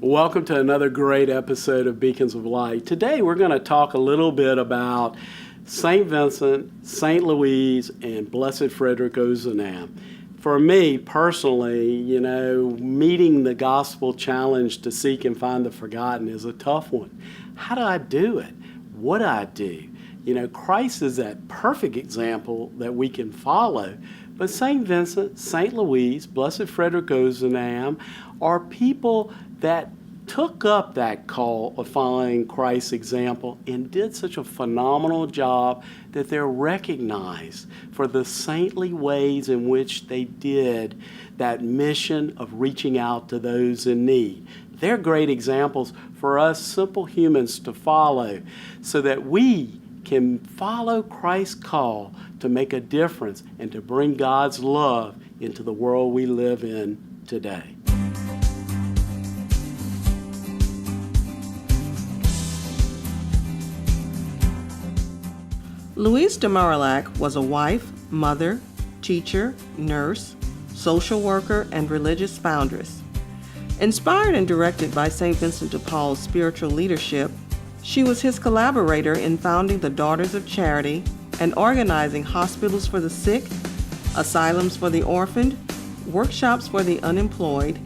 Welcome to another great episode of Beacons of Light. Today we're going to talk a little bit about St. Vincent, St. Louise, and Blessed Frederic Ozanam. For me personally, meeting the gospel challenge to seek and find the forgotten is a tough one. How do I do it? What do I do? Christ is that perfect example that we can follow. But St. Vincent, St. Louise, Blessed Frederic Ozanam are people that took up that call of following Christ's example and did such a phenomenal job that they're recognized for the saintly ways in which they did that mission of reaching out to those in need. They're great examples for us simple humans to follow so that we can follow Christ's call to make a difference and to bring God's love into the world we live in today. Louise de Marillac was a wife, mother, teacher, nurse, social worker, and religious foundress. Inspired and directed by St. Vincent de Paul's spiritual leadership, she was his collaborator in founding the Daughters of Charity and organizing hospitals for the sick, asylums for the orphaned, workshops for the unemployed,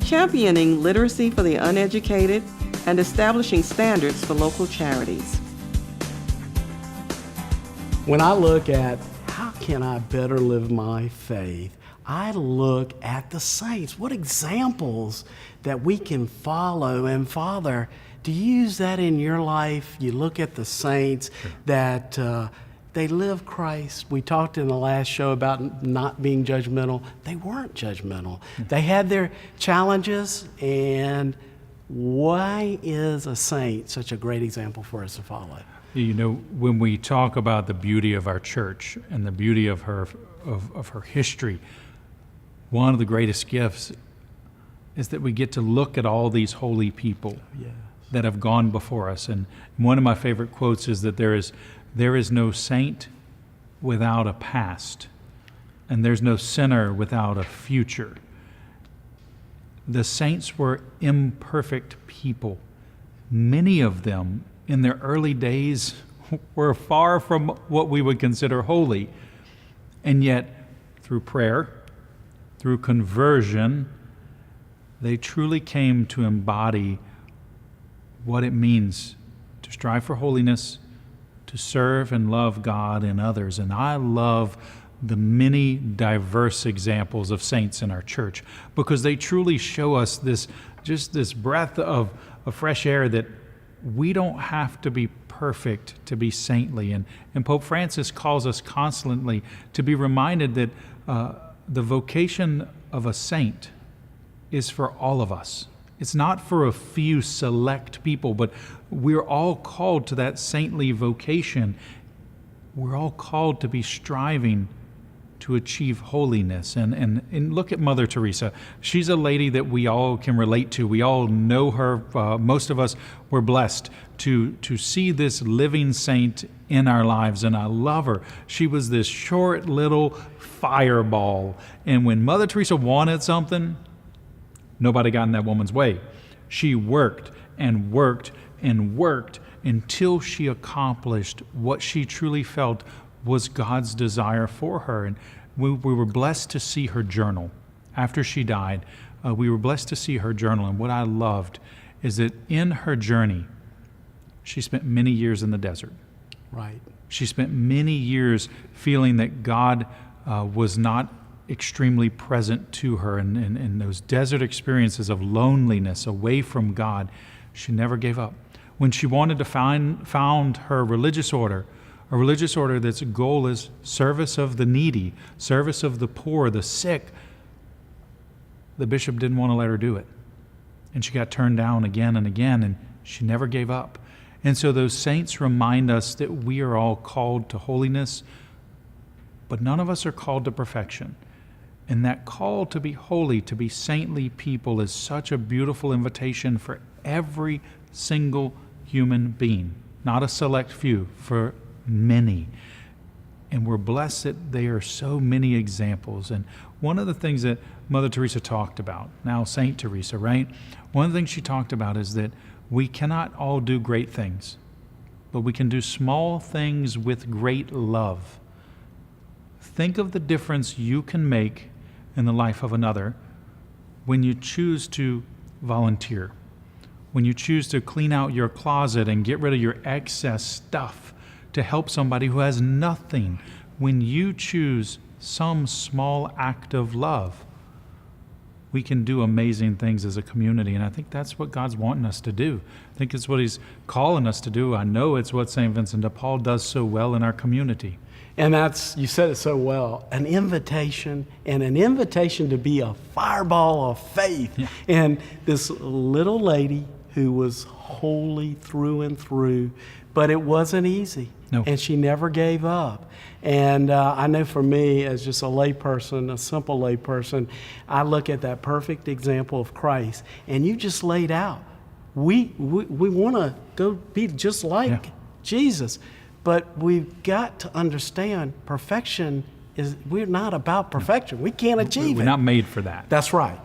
championing literacy for the uneducated, and establishing standards for local charities. When I look at how can I better live my faith, I look at the saints. What examples that we can follow. And Father, do you use that in your life? You look at the saints that they live Christ. We talked in the last show about not being judgmental. They weren't judgmental. They had their challenges. And why is a saint such a great example for us to follow? When we talk about the beauty of our church and the beauty of her history, one of the greatest gifts is that we get to look at all these holy people that have gone before us. And one of my favorite quotes is that there is no saint without a past, and there's no sinner without a future. The saints were imperfect people. Many of them in their early days were far from what we would consider holy. And yet, through prayer, through conversion, they truly came to embody what it means to strive for holiness, to serve and love God and others. And I love the many diverse examples of saints in our church because they truly show us this breath of fresh air that we don't have to be perfect to be saintly. And Pope Francis calls us constantly to be reminded that the vocation of a saint is for all of us. It's not for a few select people, but we're all called to that saintly vocation. We're all called to be striving to achieve holiness. And look at Mother Teresa. She's a lady that we all can relate to. We all know her. Most of us were blessed to see this living saint in our lives, and I love her. She was this short little fireball, and when Mother Teresa wanted something, nobody got in that woman's way. She worked and worked and worked until she accomplished what she truly felt was God's desire for her. And we were blessed to see her journal. After she died, we were blessed to see her journal. And what I loved is that in her journey, she spent many years in the desert. Right. She spent many years feeling that God was not extremely present to her. And those desert experiences of loneliness away from God, she never gave up. When she wanted to found her religious order, a religious order that's goal is service of the needy, service of the poor, the sick, the bishop didn't want to let her do it. And she got turned down again and again, and she never gave up. And so those saints remind us that we are all called to holiness, but none of us are called to perfection. And that call to be holy, to be saintly people, is such a beautiful invitation for every single human being, not a select few, for many. And we're blessed that there are so many examples. And one of the things that Mother Teresa talked about, now Saint Teresa, right? One of the things she talked about is that we cannot all do great things, but we can do small things with great love. Think of the difference you can make in the life of another when you choose to volunteer, when you choose to clean out your closet and get rid of your excess stuff to help somebody who has nothing, when you choose some small act of love, we can do amazing things as a community. And I think that's what God's wanting us to do. I think it's what he's calling us to do. I know it's what St. Vincent de Paul does so well in our community. And that's, you said it so well, an invitation, and an invitation to be a fireball of faith. Yeah. And this little lady who was holy through and through, but it wasn't easy. No. And she never gave up. And I know for me, as just a layperson, a simple layperson, I look at that perfect example of Christ, and you just laid out. We want to go be just like Jesus, but we've got to understand perfection is, we're not about perfection. We can't achieve it. We're not made for that. That's right.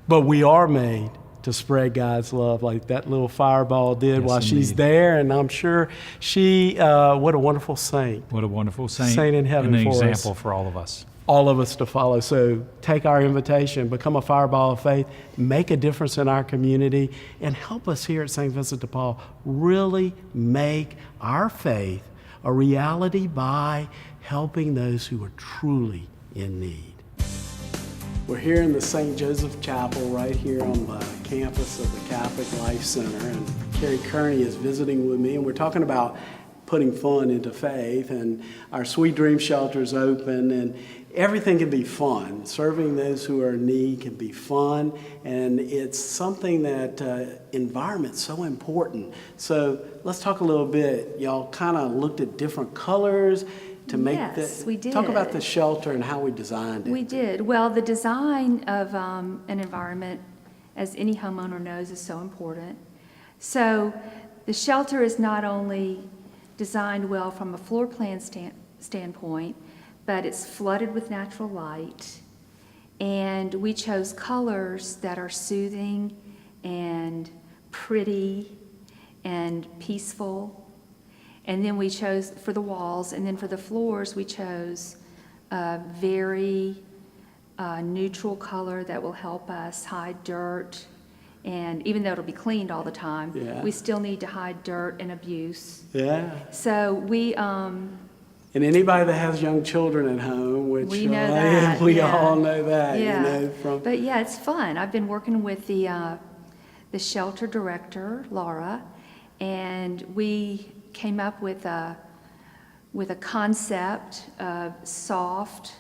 But we are made to spread God's love like that little fireball did Yes, while she's indeed. there. And I'm sure she, what a wonderful saint. What a wonderful saint. Saint in heaven and an for us. example for all of us. All of us to follow. So take our invitation, become a fireball of faith, make a difference in our community, and help us here at St. Vincent de Paul really make our faith a reality by helping those who are truly in need. We're here in the St. Joseph Chapel right here on the campus of the Catholic Life Center, and Carrie Kearney is visiting with me, and we're talking about putting fun into faith, and our Sweet Dream Shelter is open, and everything can be fun. Serving those who are in need can be fun, and it's something that environment's so important. So let's talk a little bit. Y'all kind of looked at different colors to make Yes, we did. Talk about the shelter and how we designed it. We did. Well, the design of an environment, as any homeowner knows, is so important. So the shelter is not only designed well from a floor plan standpoint, but it's flooded with natural light. And we chose colors that are soothing and pretty and peaceful. And then we chose for the walls, and then for the floors, we chose a very neutral color that will help us hide dirt. And even though it'll be cleaned all the time, we still need to hide dirt and abuse. Yeah. So we, And anybody that has young children at home, which we know that. we yeah. all know that, Yeah. you know, from But yeah, it's fun. I've been working with the shelter director, Laura, and we came up with a concept of soft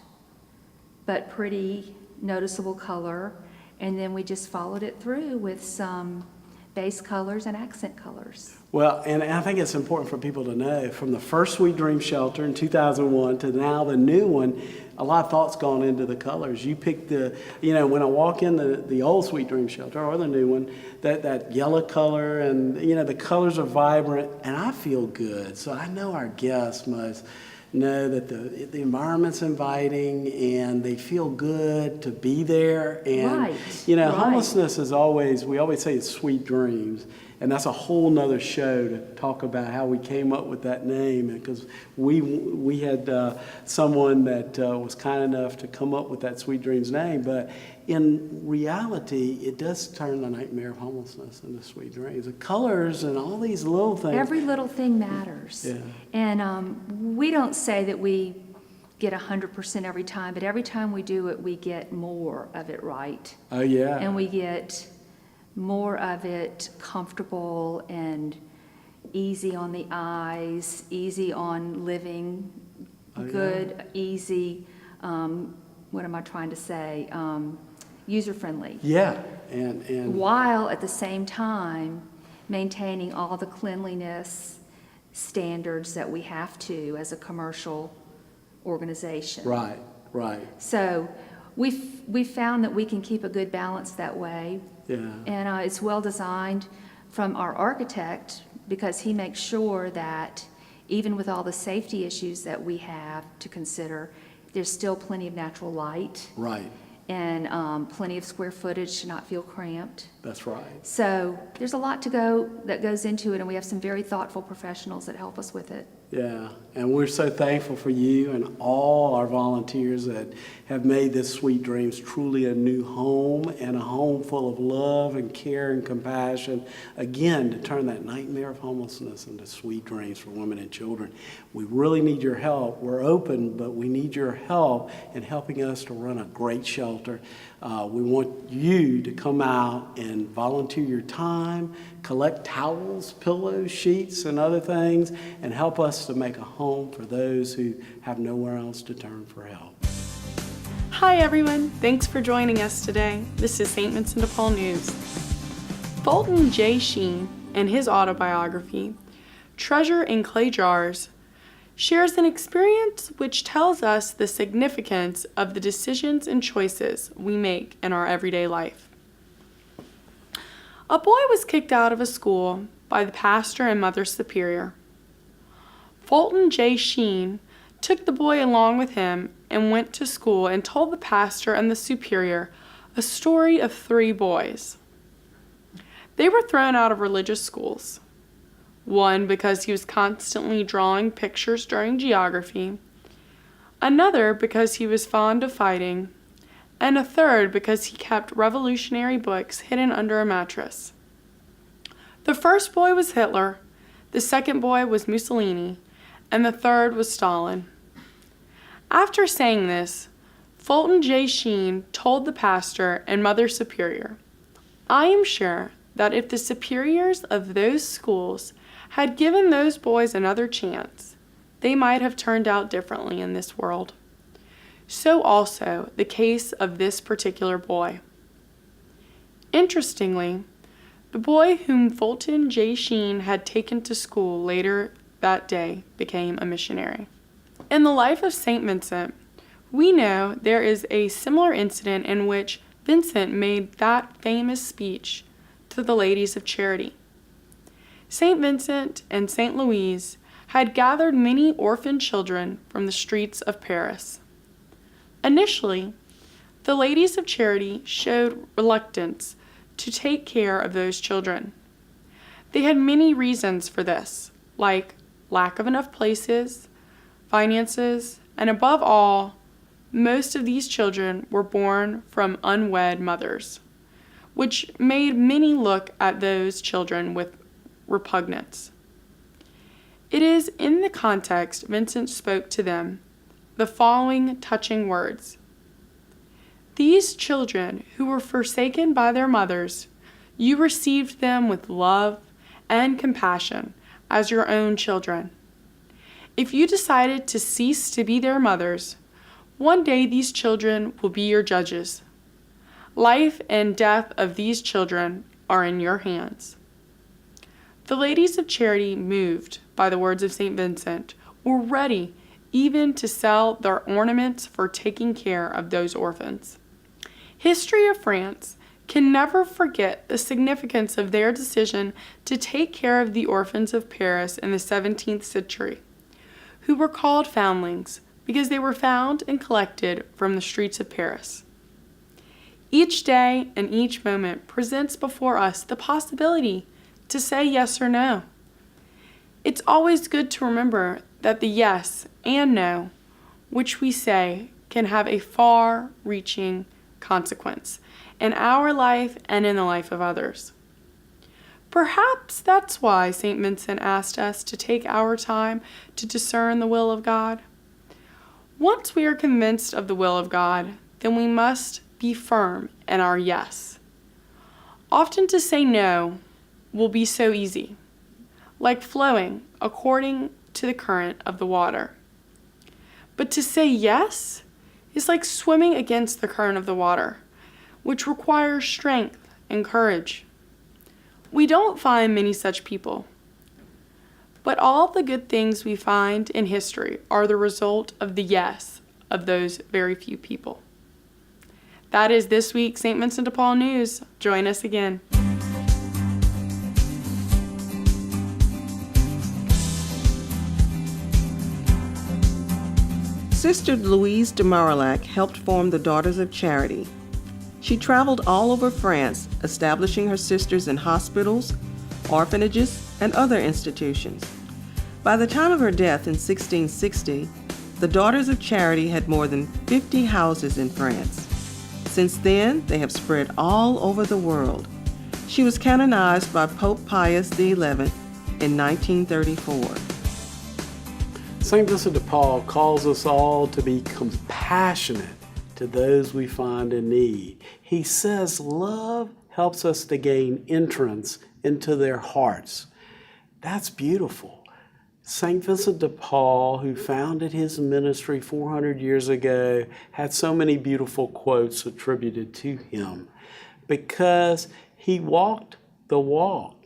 but pretty noticeable color, and then we just followed it through with some base colors and accent colors. Well, and I think it's important for people to know, from the first Sweet Dream Shelter in 2001 to now the new one, a lot of thought's gone into the colors. You pick the, you know, when I walk in the old Sweet Dream Shelter or the new one, that yellow color, and, you know, the colors are vibrant, and I feel good. So I know our guests must know that the environment's inviting and they feel good to be there. And, Right, you know, right. homelessness is always, we always say it's sweet dreams. And that's a whole nother show to talk about how we came up with that name, because we had someone that was kind enough to come up with that Sweet Dreams name. But in reality, it does turn the nightmare of homelessness into sweet dreams. The colors and all these little things. Every little thing matters. Yeah. And we don't say that we get 100% every time, but every time we do it, we get more of it right. Oh, yeah. And we get more of it comfortable and easy on the eyes, easy on living, good, easy, what am I trying to say, user-friendly. Yeah. And While at the same time maintaining all the cleanliness standards that we have to as a commercial organization. right. So we found that we can keep a good balance that way. Yeah. And it's well designed from our architect, because he makes sure that even with all the safety issues that we have to consider, there's still plenty of natural light. Right. And plenty of square footage to not feel cramped. That's right. So there's a lot that goes into it, and we have some very thoughtful professionals that help us with it. Yeah, and we're so thankful for you and all our volunteers that have made this Sweet Dreams truly a new home, and a home full of love and care and compassion, again, to turn that nightmare of homelessness into sweet dreams for women and children. We really need your help. We're open, but we need your help in helping us to run a great shelter. We want you to come out and volunteer your time, collect towels, pillows, sheets, and other things, and help us to make a home for those who have nowhere else to turn for help. Hi everyone, thanks for joining us today. This is St. Vincent de Paul News. Fulton J. Sheen, in his autobiography, Treasure in Clay Jars, shares an experience which tells us the significance of the decisions and choices we make in our everyday life. A boy was kicked out of a school by the pastor and mother superior. Fulton J. Sheen took the boy along with him and went to school and told the pastor and the superior a story of 3 boys. They were thrown out of religious schools. One because he was constantly drawing pictures during geography, another because he was fond of fighting, and a third because he kept revolutionary books hidden under a mattress. The first boy was Hitler, the second boy was Mussolini, and the third was Stalin. After saying this, Fulton J. Sheen told the pastor and mother superior, "I am sure that if the superiors of those schools had given those boys another chance, they might have turned out differently in this world. So also the case of this particular boy." Interestingly, the boy whom Fulton J. Sheen had taken to school later that day became a missionary. In the life of St. Vincent, we know there is a similar incident in which Vincent made that famous speech to the Ladies of Charity. St. Vincent and St. Louise had gathered many orphan children from the streets of Paris. Initially, the Ladies of Charity showed reluctance to take care of those children. They had many reasons for this, like lack of enough places, finances, and above all, most of these children were born from unwed mothers, which made many look at those children with repugnance. It is in the context Vincent spoke to them the following touching words: "These children who were forsaken by their mothers, you received them with love and compassion as your own children. If you decided to cease to be their mothers, one day these children will be your judges. Life and death of these children are in your hands." The Ladies of Charity, moved by the words of St. Vincent, were ready even to sell their ornaments for taking care of those orphans. History of France can never forget the significance of their decision to take care of the orphans of Paris in the 17th century, who were called foundlings because they were found and collected from the streets of Paris. Each day and each moment presents before us the possibility to say yes or no. It's always good to remember that the yes and no, which we say, can have a far-reaching consequence in our life and in the life of others. Perhaps that's why St. Vincent asked us to take our time to discern the will of God. Once we are convinced of the will of God, then we must be firm in our yes. Often to say no will be so easy, like flowing according to the current of the water. But to say yes is like swimming against the current of the water, which requires strength and courage. We don't find many such people, but all the good things we find in history are the result of the yes of those very few people. That is this week's St. Vincent de Paul News. Join us again. sister Louise de Marillac helped form the Daughters of Charity. She traveled all over France, establishing her sisters in hospitals, orphanages, and other institutions. By the time of her death in 1660, the Daughters of Charity had more than 50 houses in France. Since then, they have spread all over the world. She was canonized by Pope Pius XI in 1934. St. Vincent de Paul calls us all to be compassionate to those we find in need. He says love helps us to gain entrance into their hearts. That's beautiful. St. Vincent de Paul, who founded his ministry 400 years ago, had so many beautiful quotes attributed to him because he walked the walk.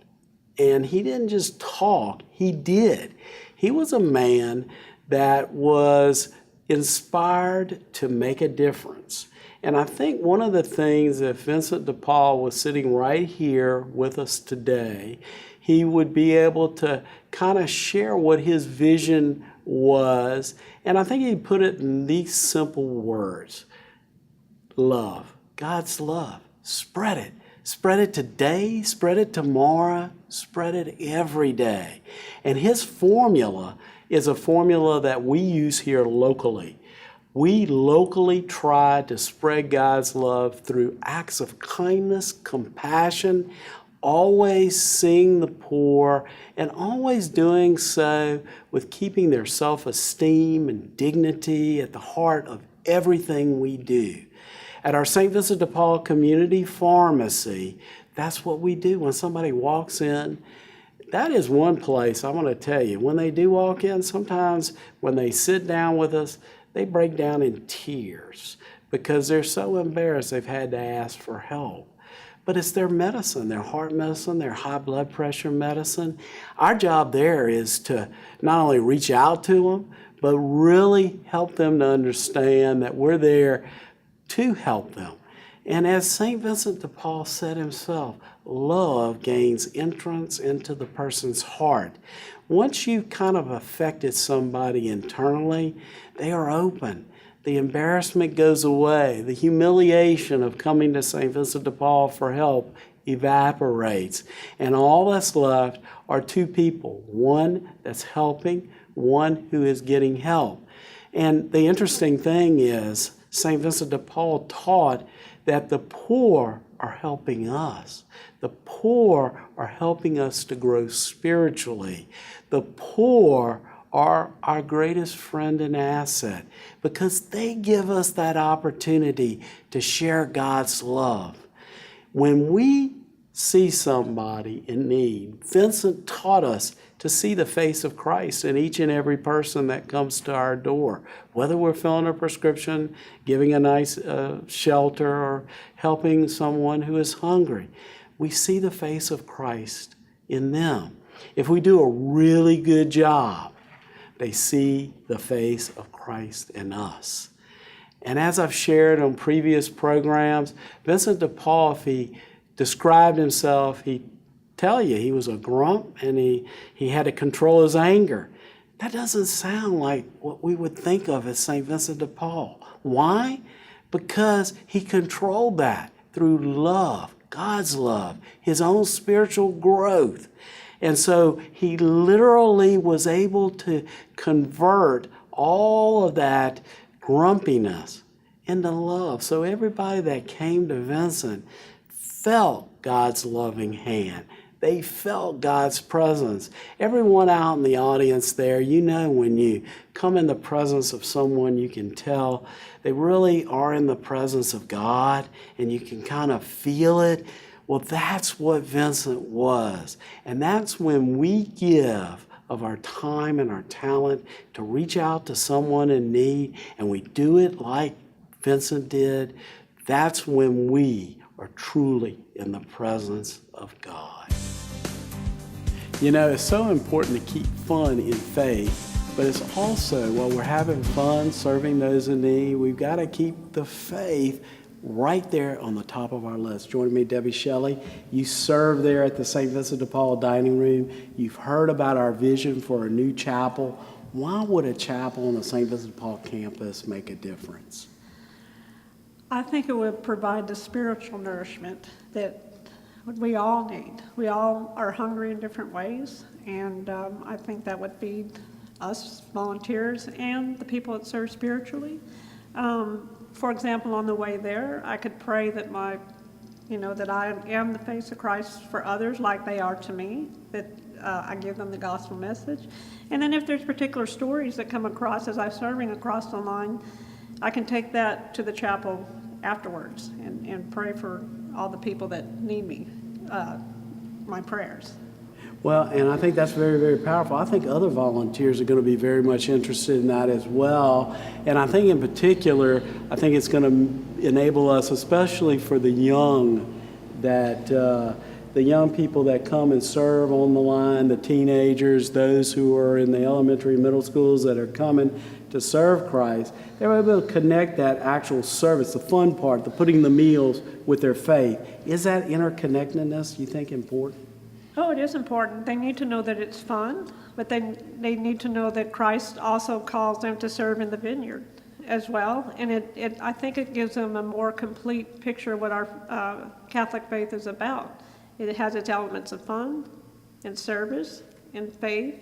And he didn't just talk, he did. He was a man that was inspired to make a difference. And I think one of the things that Vincent de Paul was sitting right here with us today, he would be able to kind of share what his vision was. And I think he put it in these simple words. Love, God's love, spread it. Spread it today, spread it tomorrow, spread it every day. And his formula is a formula that we use here locally. We locally try to spread God's love through acts of kindness, compassion, always seeing the poor, and always doing so with keeping their self-esteem and dignity at the heart of everything we do. At our St. Vincent de Paul Community Pharmacy, that's what we do. When somebody walks in, that is one place I want to tell you. When they do walk in, sometimes when they sit down with us, they break down in tears because they're so embarrassed they've had to ask for help. But it's their medicine, their heart medicine, their high blood pressure medicine. Our job there is to not only reach out to them, but really help them to understand that we're there to help them. And as St. Vincent de Paul said himself, love gains entrance into the person's heart. Once you've kind of affected somebody internally, they are open. The embarrassment goes away. The humiliation of coming to St. Vincent de Paul for help evaporates. And all that's left are two people, one that's helping, one who is getting help. And the interesting thing is, St. Vincent de Paul taught that the poor are helping us. The poor are helping us to grow spiritually. The poor are our greatest friend and asset because they give us that opportunity to share God's love. When we see somebody in need, Vincent taught us to see the face of Christ in each and every person that comes to our door, whether we're filling a prescription, giving a nice shelter, or helping someone who is hungry. We see the face of Christ in them. If we do a really good job, they see the face of Christ in us. And as I've shared on previous programs, Vincent de Paul, if he described himself, he'd tell you he was a grump and he had to control his anger. That doesn't sound like what we would think of as St. Vincent de Paul. Why? Because he controlled that through love, God's love, his own spiritual growth. And so he literally was able to convert all of that grumpiness into love. So everybody that came to Vincent felt God's loving hand. They felt God's presence. Everyone out in the audience there, you know when you come in the presence of someone, you can tell they really are in the presence of God and you can kind of feel it. Well, that's what Vincent was. And that's when we give of our time and our talent to reach out to someone in need, and we do it like Vincent did. That's when we are truly in the presence of God. You know, it's so important to keep fun in faith, but it's also, while we're having fun serving those in need, we've got to keep the faith right there on the top of our list. Join me, Debbie Shelley. You serve there at the St. Vincent de Paul dining room. You've heard about our vision for a new chapel. why would a chapel on the St. Vincent de Paul campus make a difference? I think it would provide the spiritual nourishment that we all need. We all are hungry in different ways, and I think that would feed us volunteers and the people that serve spiritually. For example, on the way there, I could pray that that I am the face of Christ for others like they are to me, that I give them the gospel message. And then if there's particular stories that come across as I'm serving across the line, I can take that to the chapel afterwards and pray for all the people that need me, my prayers. Well, and I think that's very, very powerful. I think other volunteers are going to be very much interested in that as well. And I think in particular, I think it's going to enable us, especially for the young, that the young people that come and serve on the line, the teenagers, those who are in the elementary and middle schools that are coming to serve Christ, they're able to connect that actual service, the fun part, the putting the meals with their faith. Is that interconnectedness, you think, important? Oh, it is important. They need to know that it's fun, but they need to know that Christ also calls them to serve in the vineyard as well. And I think it gives them a more complete picture of what our Catholic faith is about. It has its elements of fun and service and faith,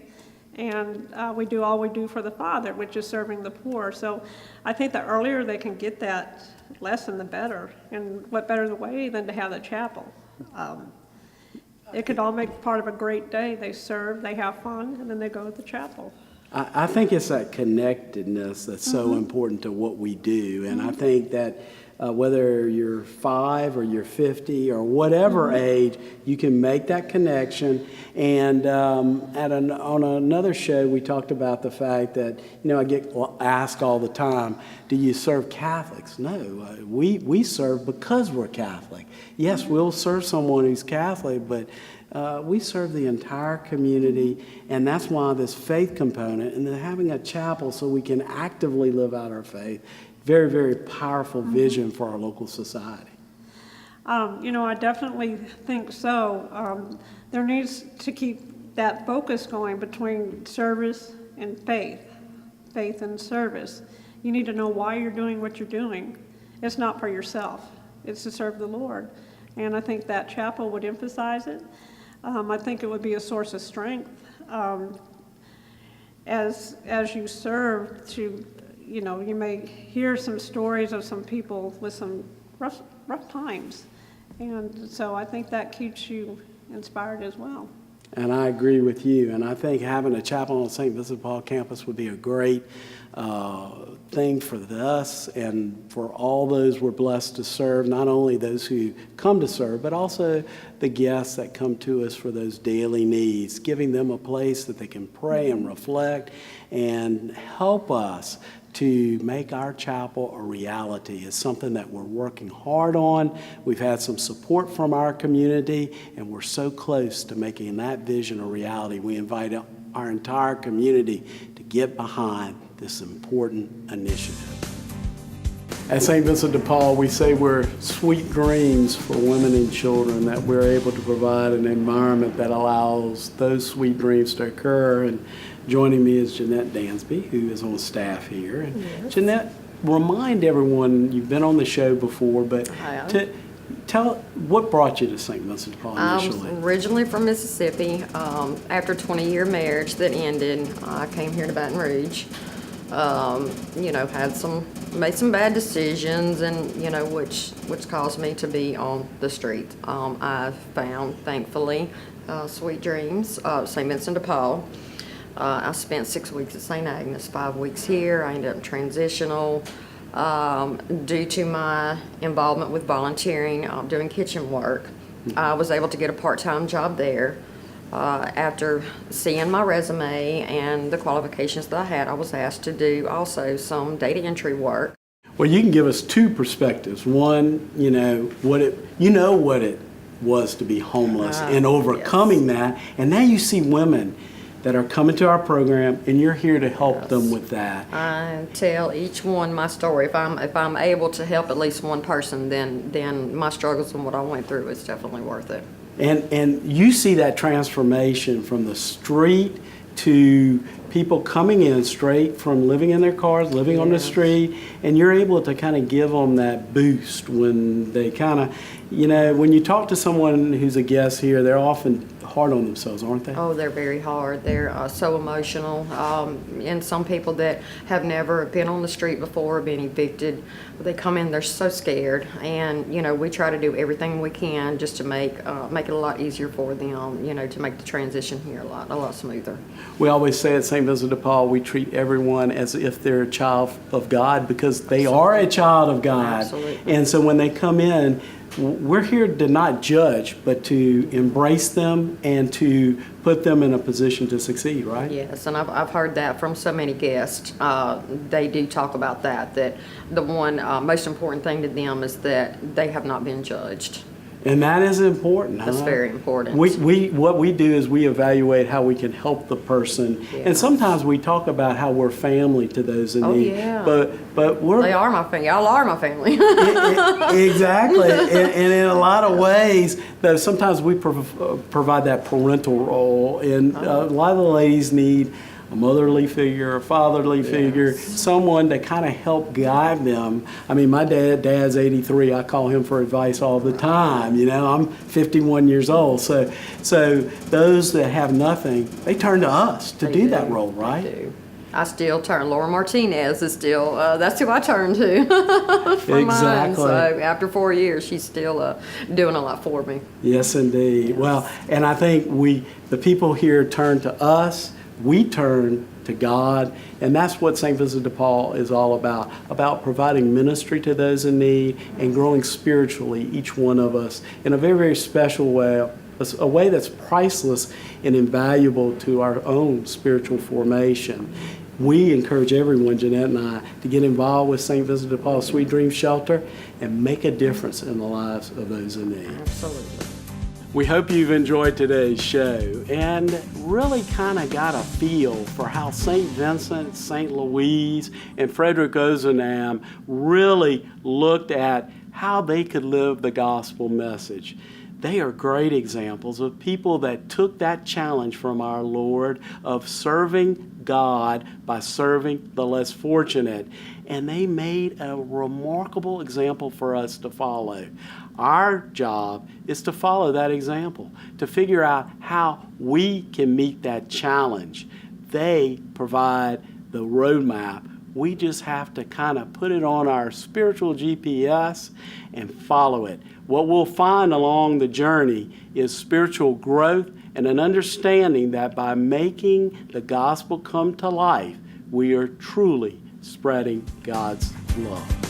and we do all we do for the Father, which is serving the poor. So I think the earlier they can get that lesson, the better. And what better the way than to have the chapel? It could all make part of a great day. They serve, they have fun, and then they go to the chapel. I think it's that connectedness that's so important to what we do. And I think that whether you're 5 or you're 50 or whatever age, you can make that connection. And on another show, we talked about the fact that, I get asked all the time, do you serve Catholics? No, we serve because we're Catholic. Yes, we'll serve someone who's Catholic, but we serve the entire community, and that's why this faith component and then having a chapel so we can actively live out our faith, very, very powerful vision for our local society. I definitely think so. There needs to keep that focus going between service and faith and service. You need to know why you're doing what you're doing. It's not for yourself. It's to serve the Lord. And I think that chapel would emphasize it. I think it would be a source of strength as you serve. You may hear some stories of some people with some rough times, and so I think that keeps you inspired as well. And I agree with you. And I think having a chapel on St. Vincent de Paul campus would be a great thing for us and for all those we're blessed to serve, not only those who come to serve, but also the guests that come to us for those daily needs, giving them a place that they can pray and reflect and help us to make our chapel a reality. Is something that we're working hard on. We've had some support from our community, and we're so close to making that vision a reality. We invite our entire community to get behind this important initiative. At St. Vincent de Paul, we say we're sweet dreams for women and children, that we're able to provide an environment that allows those sweet dreams to occur. And joining me is Jeanette Dansby, who is on staff here. And yes. Jeanette, remind everyone, you've been on the show before, but tell what brought you to St. Vincent de Paul initially? I'm originally from Mississippi. After a 20-year marriage that ended, I came here to Baton Rouge. Made some bad decisions, and which caused me to be on the street. I found, thankfully, sweet dreams, St. Vincent de Paul. I spent 6 weeks at St. Agnes, 5 weeks here. I ended up transitional due to my involvement with volunteering, doing kitchen work. I was able to get a part-time job there. After seeing my resume and the qualifications that I had, I was asked to do also some data entry work. Well, you can give us two perspectives. One, what it was to be homeless and overcoming that. And now you see women that are coming to our program, and you're here to help them with that. I tell each one my story. If I'm able to help at least one person, then my struggles and what I went through is definitely worth it. And you see that transformation from the street to people coming in straight from living in their cars, living on the street, and you're able to kind of give them that boost when they kind of, when you talk to someone who's a guest here, they're often hard on themselves, aren't they? Oh, they're very hard. They're so emotional. And some people that have never been on the street before, been evicted, they come in, they're so scared. And, we try to do everything we can just to make it a lot easier for them, to make the transition here a lot smoother. We always say at St. Vincent de Paul, we treat everyone as if they're a child of God because they are a child of God. Absolutely. And so when they come in, we're here to not judge, but to embrace them and to put them in a position to succeed, right? Yes, and I've heard that from so many guests. They do talk about that the one most important thing to them is that they have not been judged. And that is important. That's very important. What we do is we evaluate how we can help the person. Yes. And sometimes we talk about how we're family to those in need. Yeah. But we're... They are my family. Y'all are my family. Exactly. And in a lot of ways, though, sometimes we provide that parental role. And a lot of the ladies need a motherly figure, a fatherly figure, someone to kind of help guide them. I mean, my dad's 83. I call him for advice all the time. I'm 51 years old. So those that have nothing, they turn to us to do that role, right? They do. I still turn. Laura Martinez is still, that's who I turn to for mine. So after 4 years, she's still doing a lot for me. Yes, indeed. Yes. Well, and I think the people here turn to us. We turn to God, and that's what St. Vincent de Paul is all about providing ministry to those in need and growing spiritually, each one of us, in a very, very special way, a way that's priceless and invaluable to our own spiritual formation. We encourage everyone, Jeanette and I, to get involved with St. Vincent de Paul Sweet Dream Shelter and make a difference in the lives of those in need. Absolutely. We hope you've enjoyed today's show and really kind of got a feel for how St. Vincent, St. Louise, and Frederic Ozanam really looked at how they could live the gospel message. They are great examples of people that took that challenge from our Lord of serving God by serving the less fortunate. And they made a remarkable example for us to follow. Our job is to follow that example, to figure out how we can meet that challenge. They provide the roadmap. We just have to kind of put it on our spiritual GPS and follow it. What we'll find along the journey is spiritual growth and an understanding that by making the gospel come to life, we are truly spreading God's love.